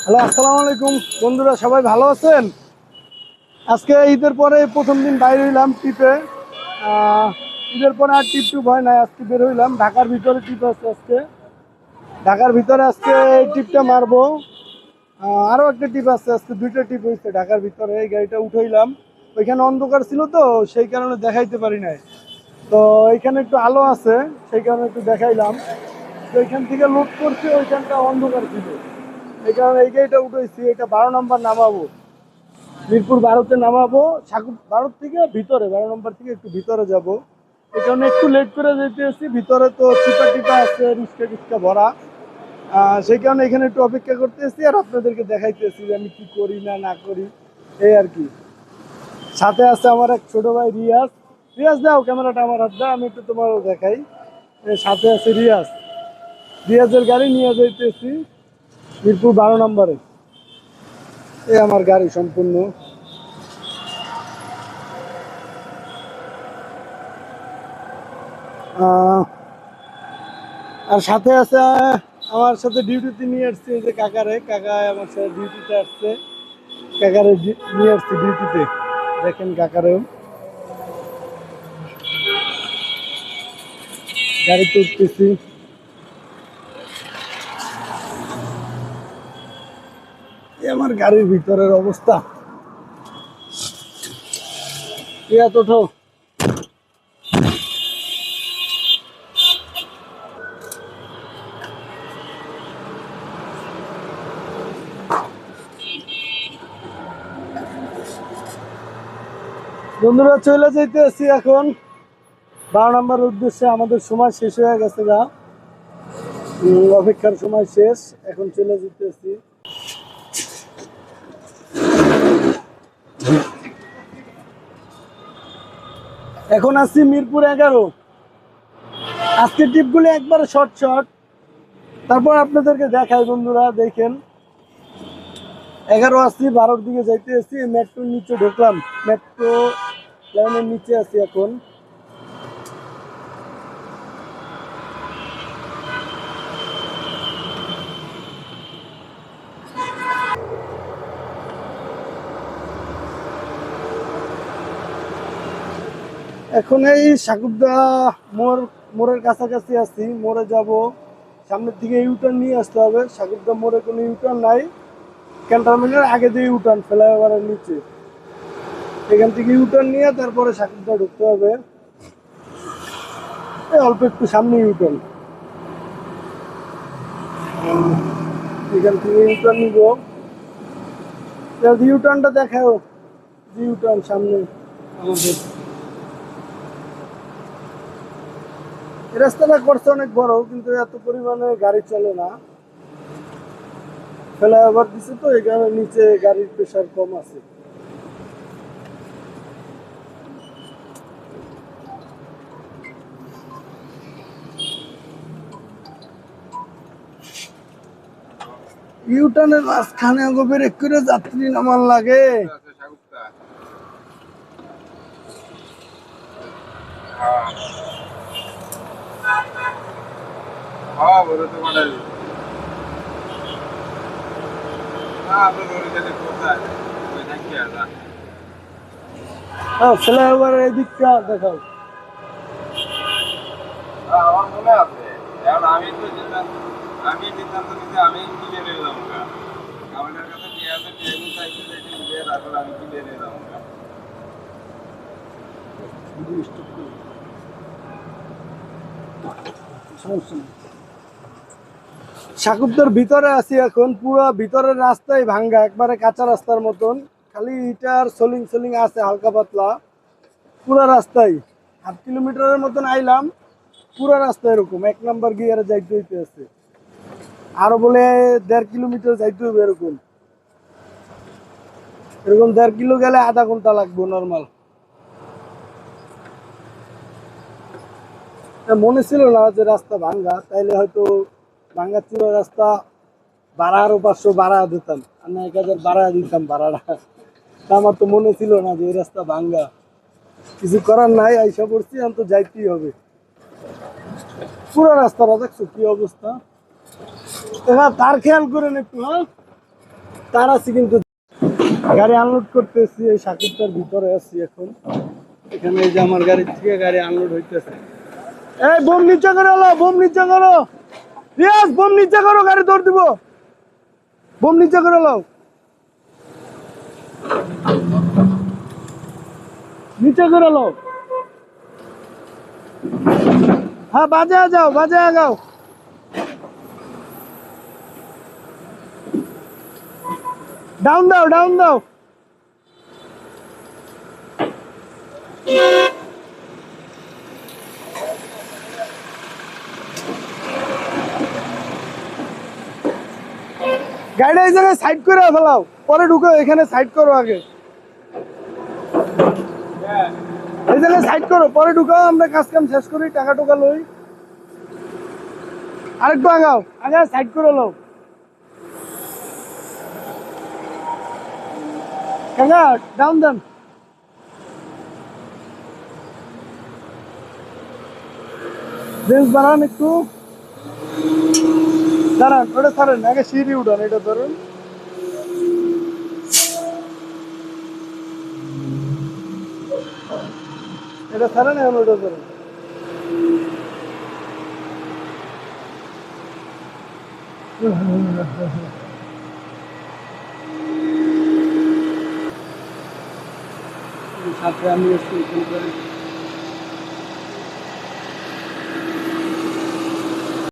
Hello, আসসালামু আলাইকুম বন্ধুরা, সবাই ভালো আছেন? আজকে ঈদের পরে প্রথম দিন বাইরে হইলাম ট্রিপে। ঈদের পরে আর ট্রিপ হয় নাই, আজকে বের হইলাম। ঢাকার ভিতরে ট্রিপ আছে আজকে। ঢাকার ভিতরে আজকে এই ট্রিপটা মারবো। আরও একটা ট্রিপ আছে, আজকে দুইটা ট্রিপ হয়েছে ঢাকার ভিতরে। এই গাড়িটা উঠাইলাম, ওইখানে অন্ধকার ছিল তো সেই কারণে দেখাইতে পারি নাই। তো এইখানে একটু আলো আছে, সেই কারণে একটু দেখাইলাম। তো এইখান থেকে লোড করছি, ওইখানটা অন্ধকার ছিল, এই কারণে এই গাড়িটা উঠেছি। এটা 12 নম্বর নামাবো, মিরপুর 12-তে নামাবো। 12 থেকে ভিতরে, 12 নম্বর থেকে একটু ভিতরে যাব। এই কারণে একটু লেট করে যেতে এসেছি। ভিতরে তো চিপা টিপা আছে, রিক্সা টিক্সা ভরা। সেই কারণে এখানে একটু অপেক্ষা করতে এসেছি আর আপনাদেরকে দেখাইতেছি যে আমি কি করি না না করি, এই আর কি। সাথে আছে আমার এক ছোট ভাই রিয়াজ। রিয়াজ দাও ক্যামেরাটা আমার হাত দাও, আমি একটু তোমারও দেখাই। সাথে আছে রিয়াজ। রিয়াজের গাড়ি নিয়ে যাইতেছি মিরপুর 12 নম্বরে। এই আমার গাড়ি সম্পূর্ণ। আর সাথে আছে আমার সাথে ডিউটিতে নিয়ে আসছে এই যে কাকারে। কাকা আমার সাথে ডিউটিতে আসছে, কাকারে নিয়ে আসছে ডিউটিতে। দেখেন কাকারেও গাড়িতে উঠতেছি। এই আমার গাড়ির ভিতরের অবস্থা। এত ওঠো। বন্ধুরা চলে যাইতে আছি এখন 12 নম্বর উদ্দেশ্যে। আমাদের সময় শেষ হয়ে গেছে গা, অপেক্ষার সময় শেষ, এখন চলে যেতেছি। এখন আছি মিরপুর 11। আজকের টিপগুলো একবারে শর্ট শর্ট, তারপর আপনাদেরকে দেখাই। বন্ধুরা দেখেন, 11 আসছি, 12-র দিকে যাইতে আসছি। মেট্রোর নিচে ঢুকলাম, মেট্রো লাইনের নিচে আছি এখন। এখন এই সাকুবদা মোড়ের কাছাকাছি আছি। মোড়ে যাব, সামনের দিকে ইউটার্ন নিয়ে আসতে হবে। সাকুবদা মোড়ে কোনো ইউটার্ন নাই, ক্যান্টনমেন্টের আগে দিয়ে ইউটার্ন, ফ্লাইওভারের নিচে। এখান থেকে ইউটার্ন নিয়ে তারপরে সাকুবদা ঢুকতে হবে। এই অল্প একটু সামনে ইউটার্ন, এখান থেকে ইউটার্ন নিব। ইউটার্নটা দেখাও, ইউটার্ন সামনে আমাদের। এই রাস্তাটা করছে অনেক বড়, কিন্তু এত পরিমাণে গাড়ি চলে না। ফ্লাইওভার দিছে তো এই কারণে নিচে গাড়ির প্রেশার কম আছে। ইউটার্নের মাঝখানে ব্রেক করে যাত্রী নামার লাগে। ফ্লাইওভারের এই দিকটা দেখাও। আমার মনে আছে, এখন আমি সিদ্ধান্ত নিতে আমি কিনে নিলাম। আমাদের কাছে নিয়ে আসে টেবিল সাইকেল নিয়ে তারপর আমি কিনে নিলাম। সাকুবদার ভিতরে আছি এখন। পুরো ভিতরের রাস্তায় ভাঙ্গা, একবারে কাঁচা রাস্তার মতন। খালি ইটার সোলিং সোলিং আছে হালকা পাতলা। পুরো রাস্তায় 8 কিলোমিটারের মতন আইলাম। পুরো রাস্তা এরকম 1 নম্বর গিয়ারে যাইতে হইতে আছে। আরো বলে 1.5 কিলোমিটার যাইতে হবে। এরকম এরকম 1.5 কিলো গেলে আধা ঘন্টা লাগবে নর্মাল। মনে ছিল না যে রাস্তা ভাঙ্গা, তাইলে হয়তো ভাঙ্গা ছিল রাস্তা, ভাড়া আরো 500 ভাড়া দিতাম, আমি 1000 ভাড়া দিতাম ভাড়াটা। আমার তো মনে ছিল না যে এই রাস্তা ভাঙ্গা। কিছু করার নাই, আইসা পড়ছি, আমি তো যাইতেই হবে। পুরো রাস্তাটা দেখছো কি অবস্থা। এবার তার খেয়াল করেন একটু, হ্যাঁ তার আছে কিন্তু। গাড়ি আনলোড করতেছি, এই সাকিবটার ভিতরে আছি এখন। এখানে এই যে আমার গাড়ির থেকে গাড়ি আনলোড হইতেছে। এই বোম নিচে করে এলো, বোম নিচে করো রিয়াজ, বোম নিচে করো, গাড়ি দৌড় দিব। বোম নিচে করে এলো, নিচে করে এলো। হ্যাঁ বাজে যাও, বাজে যাও। ডাউন দাও, ডাউন দাও। গাড়িটা এই জায়গায় সাইড করে ফেলাও, পরে ঢুকো, এখানে সাইড করো আগে। এই জায়গায় সাইড করো, পরে ঢুকো, আমরা কাজ কাম শেষ করি, টাকা টোকা লই। আরেকটু আগাও, আগে সাইড করে লো। কাকা ডাউন দেন। রেঞ্জ বাড়ান একটু, দাঁড়ান, ওটা ছাড়েন, আগে সিঁড়ি উঠান, এটা ধরুন। এটা ছাড়েন, এখন ওটা ধরুন। সাথে আমি একটু